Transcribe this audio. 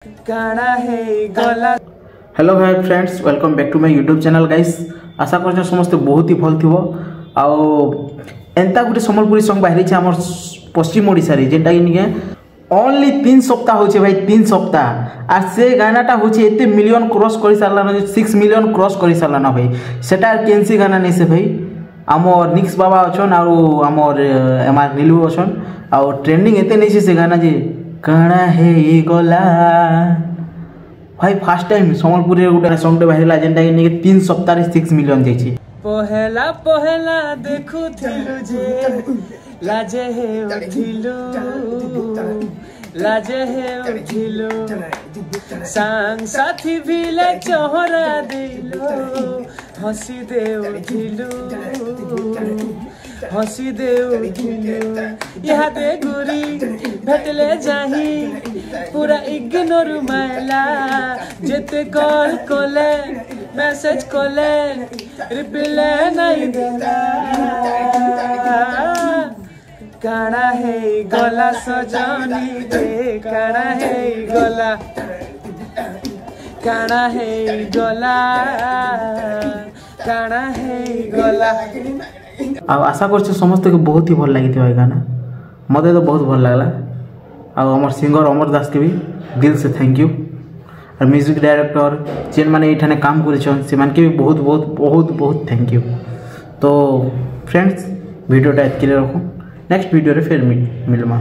Hello hi friends, welcome back to my YouTube channel guys. आशा कर समस्त बहुत ही भल थो एंता गोटे सम्बलपुरी सॉन्ग बाहरी आम पश्चिम ओडिशा रे जेटा कि ओनली 3 सप्ताह होचे भाई, 3 सप्ताह और से गानाटा होचे एते मिलियन क्रॉस कर सारलाना, 6 मिलियन क्रॉस कर सारलाना भाई। सेटा केनसी गाना नहीं से भाई, आमर निक्स बाबा अछन और आमर एमआर नीलू अछन और ट्रेंडिंग एते नहीं से गाना जे काना हे गला भाई। फर्स्ट टाइम सम्बलपुरी गोटे सॉन्ग बाहर जेनटा कि 3 सप्ताह 6 मिलियन जाइए। पहला पहला देखु थिलु जे लाजे हे उठिलु, लाजे हे उठिलु, सांग साथी भिले चोहरा दिलो, हसी दे उठिलु, हसी दे उठिलु। यहाँ दे गुरी भेटले जाही पूरा इग्नोर मायला, जेते कॉल कोले मैसेज कोले रिप्लाई नहीं देला। काना है गला सजनी रे, काना है गला, काना है गला, काना है गला। आशा कर समस्त को बहुत ही भल लगी गाना, मत तो बहुत भल लगला। आमर सिंगर अमर दास के भी दिल से थैंक यू। और म्यूजिक डायरेक्टर जेन मैंने ये काम कर भी बहुत बहुत बहुत बहुत थैंक यू। तो फ्रेंड्स वीडियोटा एतके रखो, नेक्स्ट वीडियो रे फिर मिलमा।